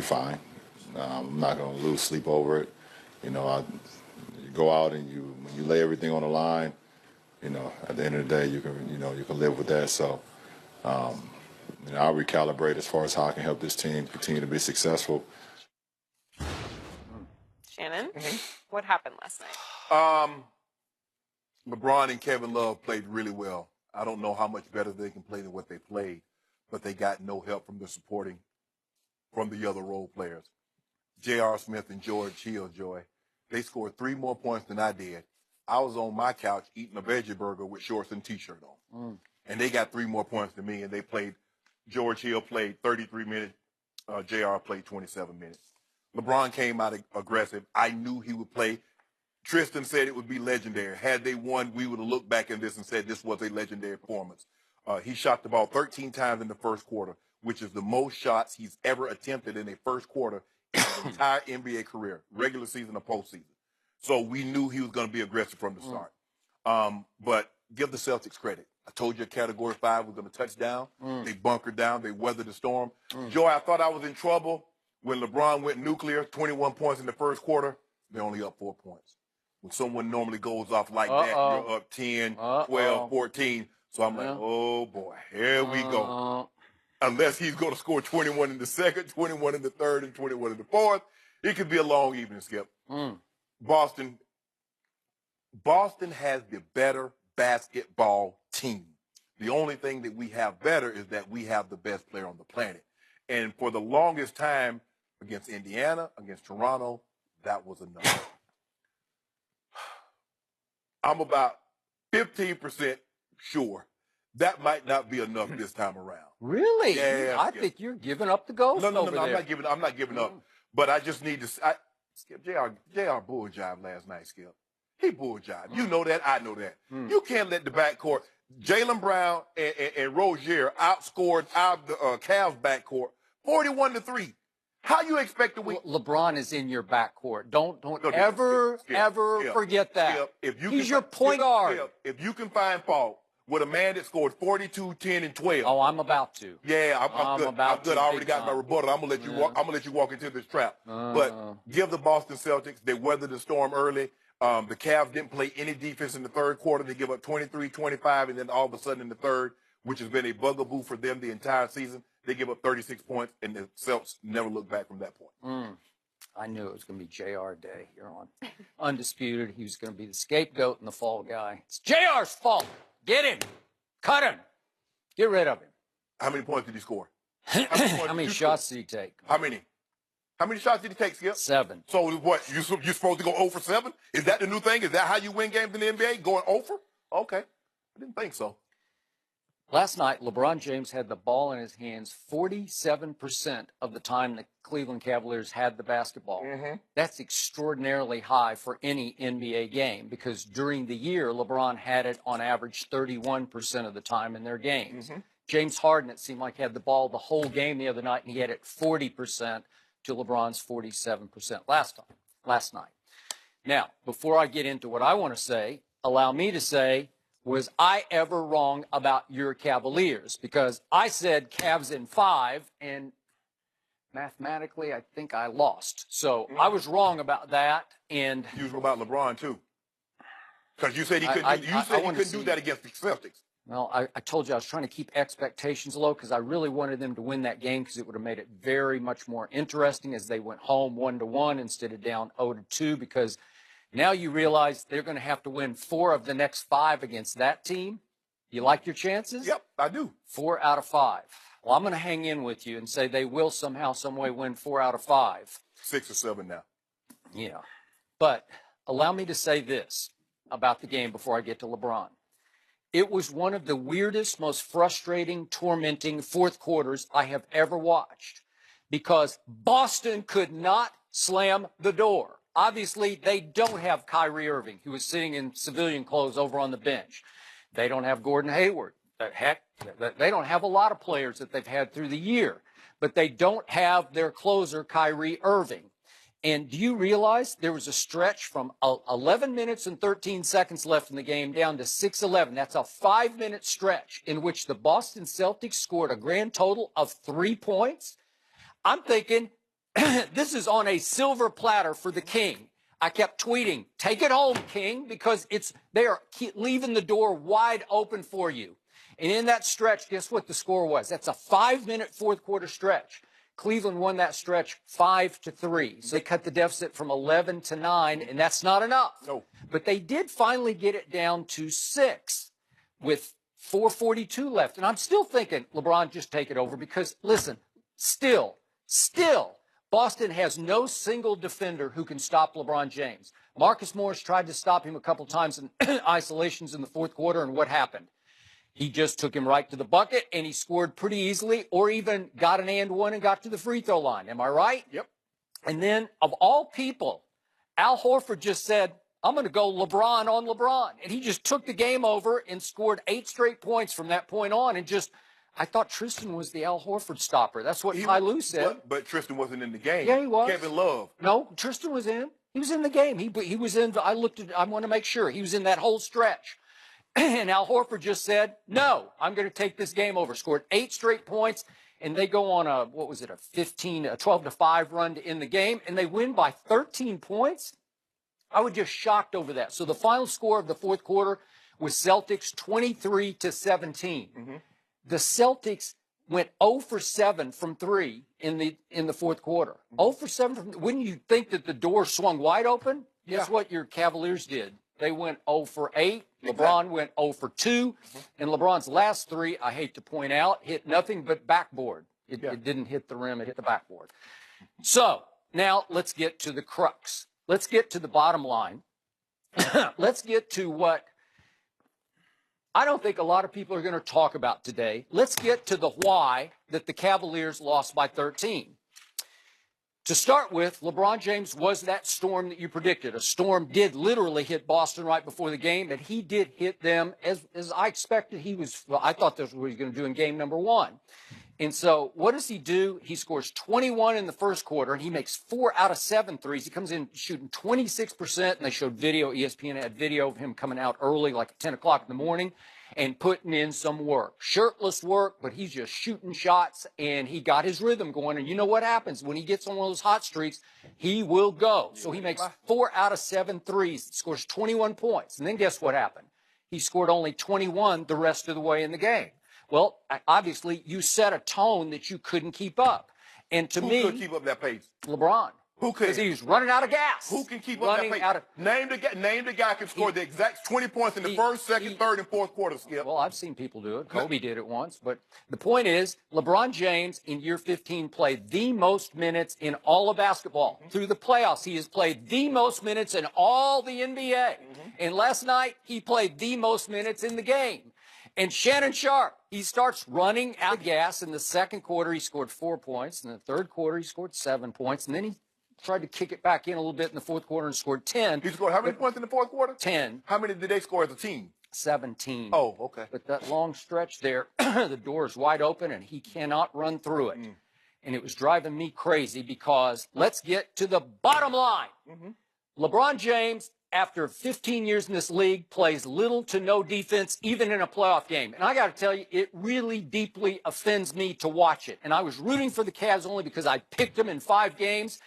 be fine. I'm not going to lose sleep over it. You know, you go out and when you lay everything on the line, you know, at the end of the day, you can live with that. So, you know, I'll recalibrate as far as how I can help this team continue to be successful. Shannon, what happened last night? LeBron and Kevin Love played really well. I don't know how much better they can play than what they played, but they got no help from the other role players. J.R. Smith and George Hill, Joy, they scored 3 more points than I did. I was on my couch eating a veggie burger with shorts and T-shirt on. And they got 3 more points than me, and they played. George Hill played 33 minutes. J.R. played 27 minutes. LeBron came out aggressive. I knew he would play. Tristan said it would be legendary. Had they won, we would have looked back at this and said this was a legendary performance. He shot the ball 13 times in the first quarter, which is the most shots he's ever attempted in a first quarter in his entire NBA career, regular season or postseason. So we knew he was going to be aggressive from the start. But give the Celtics credit. I told you Category 5 was going to touch down. They bunkered down. They weathered the storm. Joy, I thought I was in trouble when LeBron went nuclear, 21 points in the first quarter. They're only up 4 points. When someone normally goes off like that, you're up 10, 12, 14. So I'm like, oh, boy, here we go. Unless he's going to score 21 in the second, 21 in the third, and 21 in the fourth, it could be a long evening, Skip. Boston has the better basketball team. The only thing that we have better is that we have the best player on the planet. And for the longest time, against Indiana, against Toronto, that was enough. I'm about 15% sure that might not be enough this time around. Really? Yeah, I think you're giving up the ghost. No, over there. I'm not giving up. But I just need to. Skip, JR bull jive last night, Skip. He bull jive. You know that. I know that. You can't let the backcourt. Jaylen Brown and Rozier outscored the Cavs backcourt 41-3. How you expect to win? LeBron is in your backcourt. Don't ever forget that. He's your point guard. If you can find fault with a man that scored 42, 10, and 12. Oh, I'm about to. Yeah, I'm good. I'm good. I already got my rebuttal. I'm gonna let you walk. I'm gonna let you walk into this trap. But give the Boston Celtics. They weathered the storm early. The Cavs didn't play any defense in the third quarter. They give up 23, 25, and then all of a sudden in the third, which has been a bugaboo for them the entire season, they give up 36 points, and the Celtics never look back from that point. I knew it was going to be JR Day. You're on. Undisputed. He was going to be the scapegoat and the fall guy. It's JR's fault. Get him. Cut him. Get rid of him. How many points did he score? How many shots did he take? How many? How many shots did he take, Skip? 7. So what? You're supposed to go 0 for 7? Is that the new thing? Is that how you win games in the NBA? Going 0 for? Okay. I didn't think so. Last night, LeBron James had the ball in his hands 47% of the time the Cleveland Cavaliers had the basketball. That's extraordinarily high for any NBA game because during the year, LeBron had it on average 31% of the time in their games. James Harden, it seemed like, had the ball the whole game the other night, and he had it 40% to LeBron's 47% last night. Now, before I get into what I want to say, allow me to say, was I ever wrong about your Cavaliers? Because I said Cavs in 5, and mathematically, I think I lost. So I was wrong about that. And you was wrong about LeBron, too. Because you said he couldn't do that against the Celtics. Well, I told you I was trying to keep expectations low because I really wanted them to win that game because it would have made it very much more interesting as they went home 1-1 instead of down 0-2 because now you realize they're going to have to win 4 of the next 5 against that team. You like your chances? Yep, I do. 4 out of 5. Well, I'm going to hang in with you and say they will somehow, some way win 4 out of 5. 6 or 7 now. Yeah. But allow me to say this about the game before I get to LeBron. It was one of the weirdest, most frustrating, tormenting fourth quarters I have ever watched because Boston could not slam the door. Obviously, they don't have Kyrie Irving, who was sitting in civilian clothes over on the bench. They don't have Gordon Hayward. Heck, they don't have a lot of players that they've had through the year. But they don't have their closer, Kyrie Irving. And do you realize there was a stretch from 11 minutes and 13 seconds left in the game down to 6:11? That's a 5-minute stretch in which the Boston Celtics scored a grand total of 3 points. I'm thinking, This is on a silver platter for the king. I kept tweeting, take it home, king, because they are leaving the door wide open for you. And in that stretch, guess what the score was? That's a 5-minute fourth quarter stretch. Cleveland won that stretch 5-3. So they cut the deficit from 11 to 9, and that's not enough. No. But they did finally get it down to 6 with 4:42 left. And I'm still thinking, LeBron, just take it over because, listen, still, Boston has no single defender who can stop LeBron James. Marcus Morris tried to stop him a couple times in isolations in the fourth quarter, and what happened? He just took him right to the bucket, and he scored pretty easily, or even got an and one and got to the free throw line. Am I right? Yep. And then, of all people, Al Horford just said, I'm going to go LeBron on LeBron. And he just took the game over and scored 8 straight points from that point on. And just, I thought Tristan was the Al Horford stopper. That's what Ty Lue said. But Tristan wasn't in the game. Yeah, he was. Kevin Love. No, Tristan was in. He was in the game. He was in. I want to make sure. He was in that whole stretch. And Al Horford just said, no, I'm going to take this game over. Scored 8 straight points. And they go on a 12-5 run to end the game. And they win by 13 points. I was just shocked over that. So the final score of the fourth quarter was Celtics 23-17. Mm-hmm. The Celtics went 0 for 7 from 3 in the fourth quarter. Mm-hmm. 0 for 7 from. Wouldn't you think that the door swung wide open? Yeah. Guess what your Cavaliers did? They went 0 for 8. LeBron went 0 for 2. Mm-hmm. And LeBron's last 3, I hate to point out, hit nothing but backboard. It didn't hit the rim. It hit the backboard. So now let's get to the crux. Let's get to the bottom line. Let's get to what I don't think a lot of people are going to talk about today. Let's get to the why that the Cavaliers lost by 13. To start with, LeBron James was that storm that you predicted. A storm did literally hit Boston right before the game, and he did hit them as I expected he was. Well, I thought that's what he was going to do in game number 1. And so what does he do? He scores 21 in the first quarter, and he makes 4 out of 7 threes. He comes in shooting 26%, and they showed video. ESPN had video of him coming out early, like at 10 o'clock in the morning, and putting in some work. Shirtless work, but he's just shooting shots, and he got his rhythm going. And you know what happens? When he gets on one of those hot streaks, he will go. So he makes 4 out of 7 threes, scores 21 points. And then guess what happened? He scored only 21 the rest of the way in the game. Well, obviously, you set a tone that you couldn't keep up. And to me, who could keep up that pace? LeBron. Who could? Because he was running out of gas. Who can keep up that pace? Name the guy who can score the exact 20 points in the first, second, third, and fourth quarter, Skip. Well, I've seen people do it. Kobe did it once. But the point is, LeBron James in year 15 played the most minutes in all of basketball. Through the playoffs, he has played the most minutes in all the NBA. And last night, he played the most minutes in the game. And Shannon Sharp, he starts running out of gas. In the second quarter, he scored 4 points. In the third quarter, he scored 7 points. And then he tried to kick it back in a little bit in the fourth quarter and scored 10. He scored how many points in the fourth quarter? 10. How many did they score as a team? 17. Oh, okay. But that long stretch there, the door is wide open, and he cannot run through it. And it was driving me crazy because let's get to the bottom line. LeBron James, after 15 years in this league, plays little to no defense, even in a playoff game. And I got to tell you, it really deeply offends me to watch it. And I was rooting for the Cavs only because I picked them in 5 games.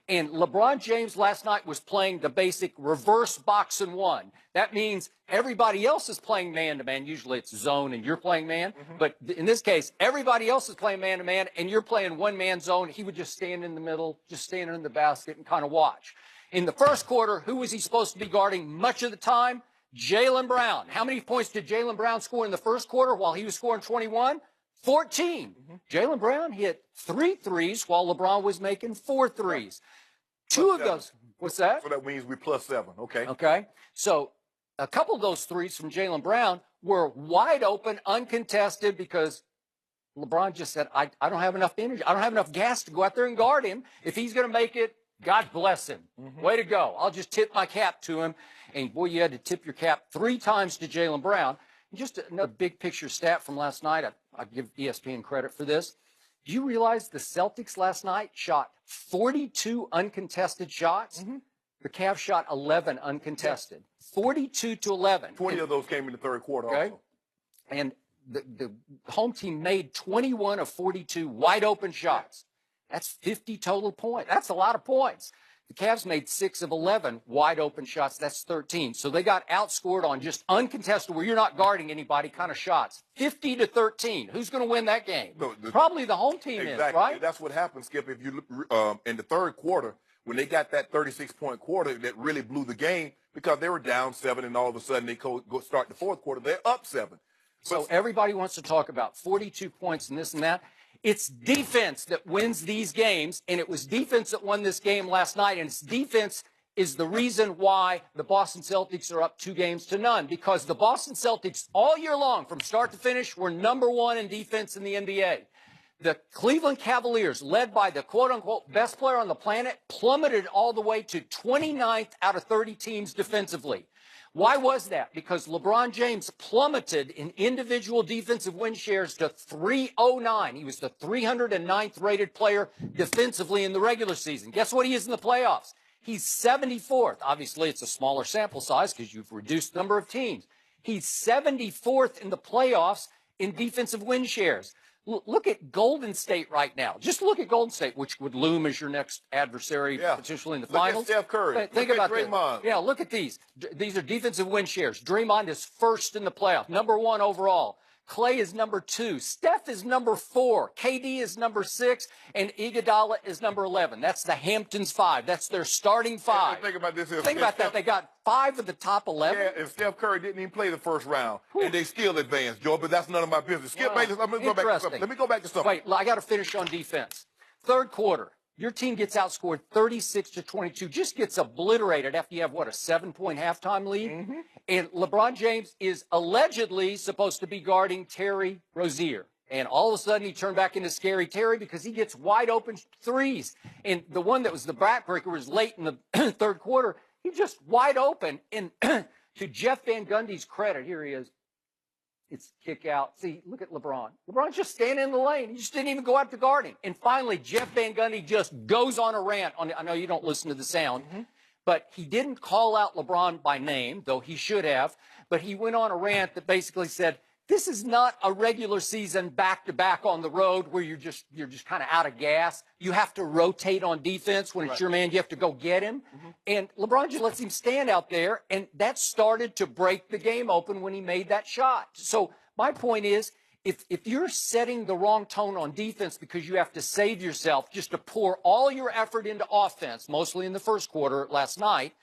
And LeBron James last night was playing the basic reverse box and one. That means everybody else is playing man-to-man. Usually it's zone and you're playing man. But in this case, everybody else is playing man-to-man and you're playing one-man zone. He would just stand in the middle, just stand in the basket and kind of watch. In the first quarter, who was he supposed to be guarding much of the time? Jaylen Brown. How many points did Jaylen Brown score in the first quarter while he was scoring 21? 14. Jaylen Brown hit 3 threes while LeBron was making 4 threes. 2 of those. What's that? So that means we +7. Okay. Okay. So a couple of those threes from Jaylen Brown were wide open, uncontested, because LeBron just said, I don't have enough energy. I don't have enough gas to go out there and guard him. If he's going to make it, God bless him. Way to go. I'll just tip my cap to him. And, boy, you had to tip your cap 3 times to Jaylen Brown. Just another big picture stat from last night. I give ESPN credit for this. Do you realize the Celtics last night shot 42 uncontested shots? The Cavs shot 11 uncontested. 42-11. 20 of those came in the third quarter also. And the home team made 21 of 42 wide open shots. That's 50 total points. That's a lot of points. The Cavs made 6 of 11 wide open shots. That's 13. So they got outscored on just uncontested, where you're not guarding anybody kind of shots. 50-13. Who's going to win that game? Probably the home team is, right? That's what happened, Skip. If you look in the third quarter, when they got that 36-point quarter, that really blew the game because they were down 7, and all of a sudden they go start the fourth quarter, they're up 7. So everybody wants to talk about 42 points and this and that. It's defense that wins these games, and it was defense that won this game last night, and it's defense is the reason why the Boston Celtics are up 2-0, because the Boston Celtics all year long, from start to finish, were #1 in defense in the NBA. The Cleveland Cavaliers, led by the quote-unquote best player on the planet, plummeted all the way to 29th out of 30 teams defensively. Why was that? Because LeBron James plummeted in individual defensive win shares to 309. He was the 309th rated player defensively in the regular season. Guess what he is in the playoffs? He's 74th. Obviously, it's a smaller sample size because you've reduced the number of teams. He's 74th in the playoffs in defensive win shares. Look at Golden State right now. Just look at Golden State, which would loom as your next adversary potentially in the finals. Look at Steph Curry. Think look about at Draymond. this. Yeah, look at these. These are defensive win shares. Draymond is first in the playoff, #1 overall. Clay is #2. Steph is #4. KD is #6. And Iguodala is #11. That's the Hamptons 5. That's their starting 5. Think about this. Think about that. They got 5 of the top 11. Yeah, and Steph Curry didn't even play the first round, and they still advanced, Joe, but that's none of my business. Skip, let me go back to something. Let me go back to something. Wait, I got to finish on defense. Third quarter, your team gets outscored 36-22, just gets obliterated after you have, what, a 7-point halftime lead? And LeBron James is allegedly supposed to be guarding Terry Rozier. And all of a sudden, he turned back into Scary Terry because he gets wide open threes. And the one that was the backbreaker was late in the third quarter. He just wide open. And to Jeff Van Gundy's credit, here he is. It's kick out. See, look at LeBron. LeBron's just standing in the lane. He just didn't even go out to guard him. And finally, Jeff Van Gundy just goes on a rant. I know you don't listen to the sound, but he didn't call out LeBron by name, though he should have. But he went on a rant that basically said, this is not a regular season back-to-back on the road where you're just kind of out of gas. You have to rotate on defense. When it's your man, you have to go get him. And LeBron just lets him stand out there, and that started to break the game open when he made that shot. So my point is, if you're setting the wrong tone on defense because you have to save yourself just to pour all your effort into offense, mostly in the first quarter last night,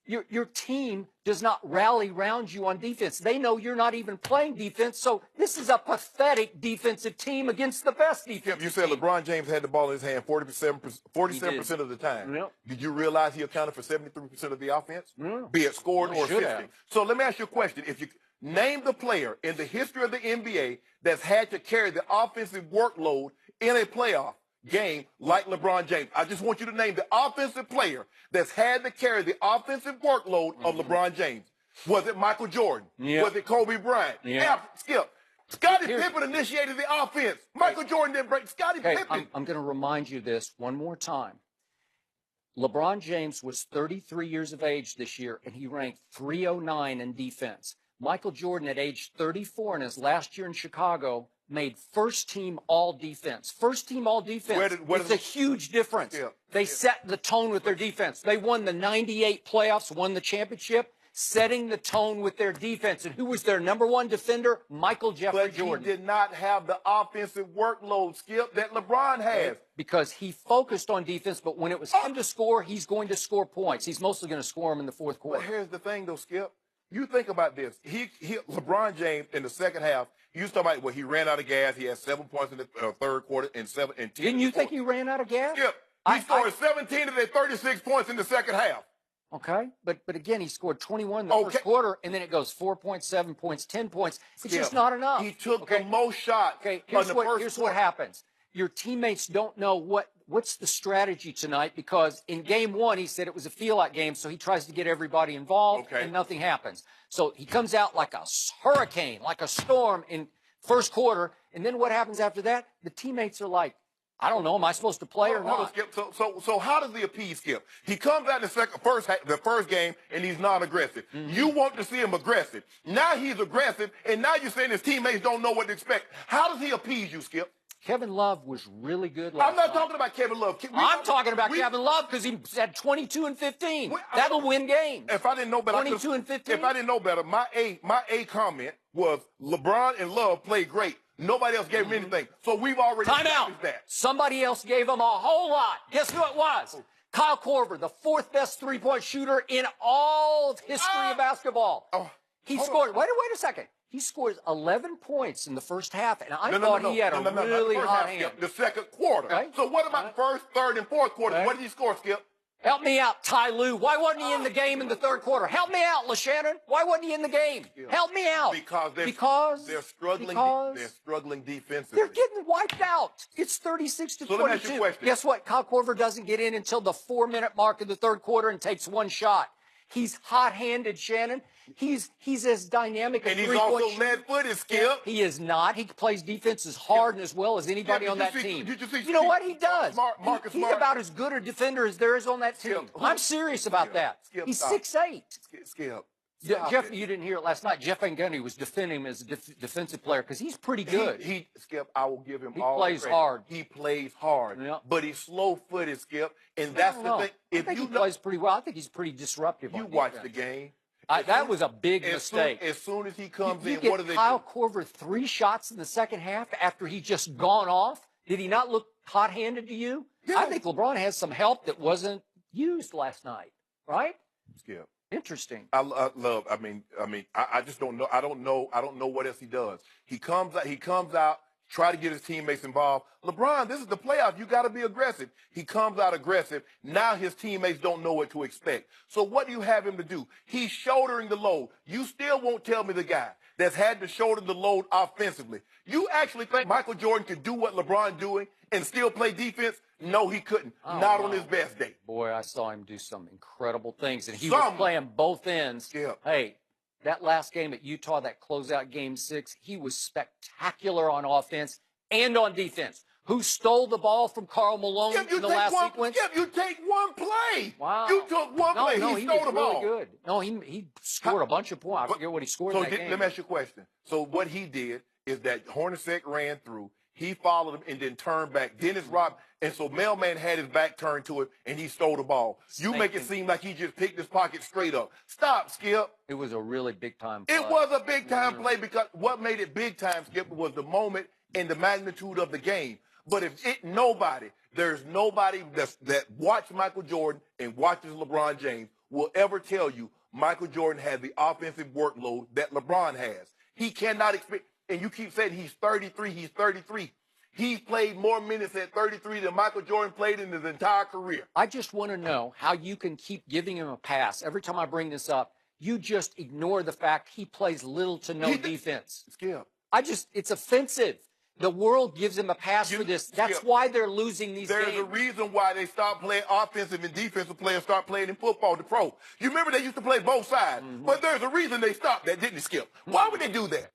your team does not rally around you on defense. They know you're not even playing defense, so this is a pathetic defensive team against the best defense. You said LeBron James had the ball in his hand 47% of the time. Yep. Did you realize he accounted for 73% of the offense? Yeah. Be it scored or should assisting. have. So let me ask you a question. If you name the player in the history of the NBA that's had to carry the offensive workload in a playoff game like LeBron James. I just want you to name the offensive player that's had to carry the offensive workload of LeBron James. Was it Michael Jordan? Yeah. Was it Kobe Bryant? Yeah. Skip. Scottie Pippen initiated the offense. Michael Jordan didn't break. Scottie Pippen. I'm going to remind you this one more time. LeBron James was 33 years of age this year, and he ranked 309 in defense. Michael Jordan, at age 34 in his last year in Chicago, made first-team all-defense. First-team all-defense. It's a huge difference. They set the tone with their defense. They won the 98 playoffs, won the championship, setting the tone with their defense. And who was their #1 defender? Michael Jeffrey Jordan. He did not have the offensive workload, Skip, that LeBron has. Because he focused on defense, but when it was him to score, he's going to score points. He's mostly going to score them in the fourth quarter. But here's the thing, though, Skip. You think about this. LeBron James in the second half, you was talking about, well, he ran out of gas. He had 7 points in the third quarter and 7 and 10. Didn't you think he ran out of gas? Skip, he scored 17 of their 36 points in the second half. Okay, but again, he scored 21 in the first quarter, and then it goes 4 points, 7 points, 10 points. It's just not enough. He took the most shots. Okay, here's what happens. Your teammates don't know what's the strategy tonight, because in game one, he said it was a feel-out game, so he tries to get everybody involved, and nothing happens. So he comes out like a hurricane, like a storm in first quarter, and then what happens after that? The teammates are like, I don't know, am I supposed to play or not? Skip. So how does he appease Skip? He comes out in the first game, and he's non-aggressive. You want to see him aggressive. Now he's aggressive, and now you're saying his teammates don't know what to expect. How does he appease you, Skip? Kevin Love was really good last I'm not night. talking about Kevin Love. I'm talking about Kevin Love because he had 22 and 15. That'll win games. If I didn't know better, 22 and 15. If I didn't know better, my A comment was LeBron and Love played great. Nobody else gave him anything. So we've already Timeout. that. Somebody else gave him a whole lot. Guess who it was? Kyle Korver, the fourth best three-point shooter in all of history of basketball. He scored. Wait a second. He scores 11 points in the first half, and I thought he had a really hot hand. The second quarter. Okay. So what about the first, third, and fourth quarter? Okay. What did he score, Skip? Help me out, Ty Lue. Why wasn't he in the game in the third quarter? Help me out, LeShannon. Why wasn't he in the game? Help me out. Because they're struggling. They're struggling defensively. They're getting wiped out. It's 36 to 22. Let me ask you a question. Guess what? Kyle Korver doesn't get in until the 4-minute mark of the third quarter and takes one shot. He's hot-handed, Shannon. He's as dynamic as and he's three-point also lead-footed, Skip. He is not. He plays defense as hard and as well as anybody on that team. You know what he does? He's about as good a defender as there is on that team. I'm serious about that. He's 6'8". Skip. Jeff, you didn't hear it last night. Jeff Van Gundy was defending him as a defensive player because he's pretty good. Skip, I will give him He all plays the credit. hard. He plays hard, Yeah. but he's slow-footed, Skip, and that's the thing. I think he plays pretty well. I think he's pretty disruptive. You on watch defense. the game. That was a big mistake. As soon as he comes You in, get what do they Kyle do? Korver 3 shots in the second half after he just gone off. Did he not look hot-handed to you? Yeah. I think LeBron has some help that wasn't used last night, right? Skip. Interesting. I love. I just don't know. I don't know what else he does. He comes out, try to get his teammates involved. LeBron, this is the playoffs. You got to be aggressive. He comes out aggressive. Now his teammates don't know what to expect. So what do you have him to do? He's shouldering the load. You still won't tell me the guy that's had to shoulder the load offensively. You actually think Michael Jordan could do what LeBron doing and still play defense? No, he couldn't. Not on his best day. Boy, I saw him do some incredible things, and he was playing both ends. Yeah. Hey, that last game at Utah, that closeout game 6, he was spectacular on offense and on defense. Who stole the ball from Karl Malone in the last sequence? You take one play. Wow. You took one play. No, he he stole was the ball. really good. No, he scored a bunch of points. I forget what he scored in that game. Let me ask you a question. So what he did is that Hornacek ran through. He followed him and then turned back. Dennis Rodman. And so Mailman had his back turned to it, and he stole the ball. You make it seem like he just picked his pocket straight up. Stop, Skip. It was a really big-time play. It was a big-time play because what made it big-time, Skip, was the moment and the magnitude of the game. But there's nobody that watched Michael Jordan and watches LeBron James will ever tell you Michael Jordan has the offensive workload that LeBron has. He cannot expect, and you keep saying he's 33, he's 33. He's played more minutes at 33 than Michael Jordan played in his entire career. I just want to know how you can keep giving him a pass. Every time I bring this up, you just ignore the fact he plays little to no defense. Skip. It's offensive. The world gives him a pass for this. That's why they're losing these games. There's a reason why they stopped playing offensive and defensive players start playing in football to pro. You remember they used to play both sides, but there's a reason they stopped that, didn't Skip? Why would they do that?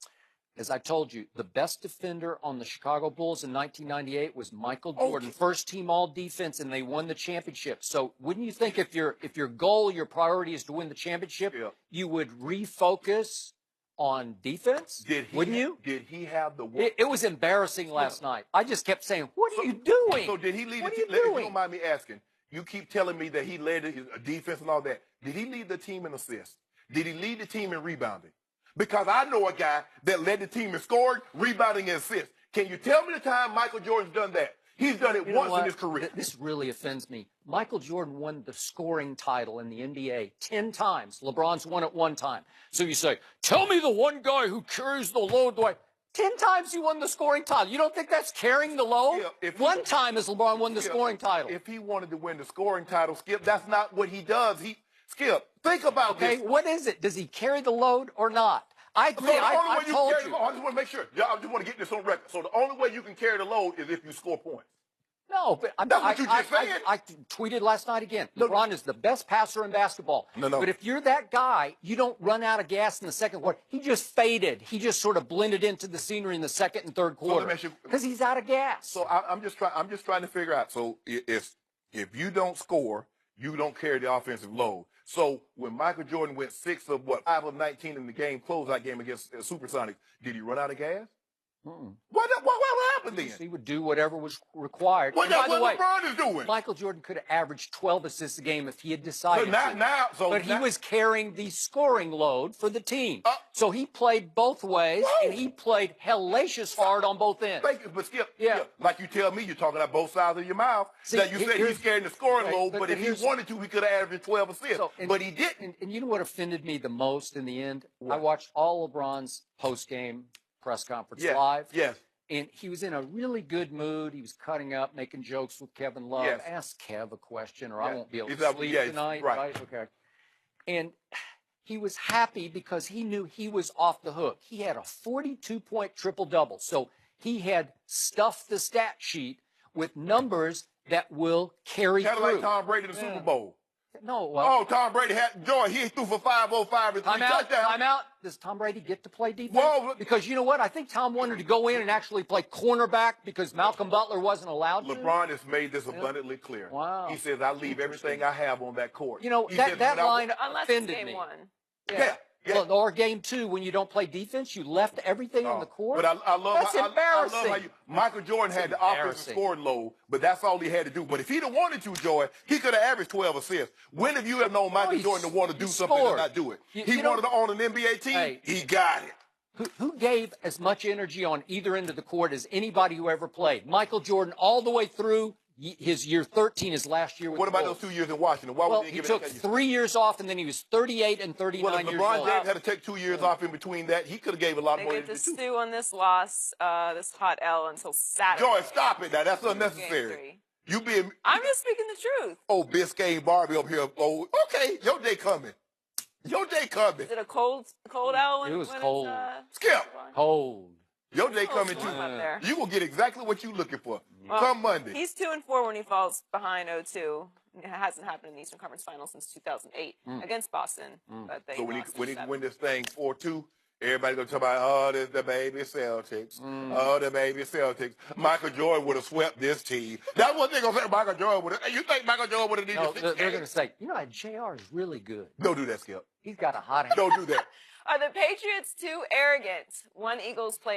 As I told you, the best defender on the Chicago Bulls in 1998 was Michael Jordan, first team all defense, and they won the championship. So wouldn't you think if your goal, your priority is to win the championship, you would refocus on defense? Wouldn't you? Did he have the work? It was embarrassing last night. I just kept saying, what are you doing? So did he lead what the are team? you If you doing? don't mind me asking, you keep telling me that he led his defense and all that. Did he lead the team in assists? Did he lead the team in rebounding? Because I know a guy that led the team in scoring, rebounding, and assists. Can you tell me the time Michael Jordan's done that? He's done it once in his career. This really offends me. Michael Jordan won the scoring title in the NBA 10 times. LeBron's won it 1 time. So you say, tell me the one guy who carries the load the way. 10 times he won the scoring title. You don't think that's carrying the load? One time has LeBron won the scoring title. If he wanted to win the scoring title, Skip, that's not what he does. Skip, think about this. Okay, what is it? Does he carry the load or not? I told you. I just want to make sure. I just want to get this on record. So the only way you can carry the load is if you score points. No, but that's what you just said. I tweeted last night again. LeBron is the best passer in basketball. No. But if you're that guy, you don't run out of gas in the second quarter. He just faded. He just sort of blended into the scenery in the second and third quarter because he's out of gas. So I'm just trying to figure out. So if you don't score, you don't carry the offensive load. So when Michael Jordan went 5 of 19 in the game, closeout game against Supersonics, did he run out of gas? What happened then? He would do whatever was required. What, And by the way, LeBron is doing? Michael Jordan could have averaged 12 assists a game if he had decided So but he was carrying the scoring load for the team. So he played both ways, and he played hellacious hard on both ends. Thank you, but Skip, Yeah. like you tell me, you're talking out both sides of your mouth. See, that you said he's carrying the scoring load, but if he here's- wanted to, he could have averaged 12 assists. But he didn't. And you know what offended me the most in the end? I watched all LeBron's post-game press conference live. Yes. And he was in a really good mood. He was cutting up, making jokes with Kevin Love. Yes. Ask Kev a question, or I won't be able He's to up- sleep yeah, tonight. right. Okay. And he was happy because he knew he was off the hook. He had a 42-point triple-double. So he had stuffed the stat sheet with numbers that will carry Kind of through. like Tom Brady in the Super Bowl. No, well, Oh, Tom Brady had joy. He threw for 505 and 3 touchdowns. Timeout. Does Tom Brady get to play defense? Whoa. Because you know what? I think Tom wanted to go in and actually play cornerback because Malcolm Butler wasn't allowed to. LeBron has made this abundantly clear. Wow. He says, I leave everything I have on that court. You know, He that says, when I- line Unless it's offended game me. one. Yeah. Well, or game two, when you don't play defense, you left everything on the court. But I love That's how, embarrassing. I love how Michael Jordan had the offensive Embarrassing. scoring load, but that's all he had to do. But if he'd have wanted to, Joy, he could have averaged 12 assists. When have you ever known Michael he Jordan to want to do he something and scored. not do it? You He know- wanted to own an NBA team. Hey. He got it. Who gave as much energy on either end of the court as anybody who ever played? Michael Jordan all the way through his year 13, his last year with What the about Bulls. those 2 years in Washington? Why Well, would they he give took it? 3 years off, and then he was 38 and 39 Well, if years LeBron old. James had to take 2 years off in between that, he could have gave a lot They more get to energy too. stew on this loss, this hot L until Saturday. Joy, stop it now. That's Game unnecessary. 3. You being I'm just speaking the truth. Biscayne Barbie up here. Oh, okay, your day coming. Your day coming. Is it a cold L? When, It was when cold. Skip. Cold. Your day Oh, coming it's too. warm up there. You will get exactly what you looking for. Well, Come Monday. He's 2-4 when he falls behind 0-2. It hasn't happened in the Eastern Conference Finals since 2008 against Boston. But they So when lost he in 7. win this thing 4-2, everybody gonna talk about, oh, this the baby Celtics. Oh, the baby Celtics. Michael Jordan would have swept this team. That's what they're gonna say. Michael Jordan would have. Hey, you think Michael Jordan would have needed No, 6 they're games? going to say, you know, JR is really good. Don't do that, Skip. He's got a hot hand. Don't do that. Are the Patriots too arrogant? One Eagles player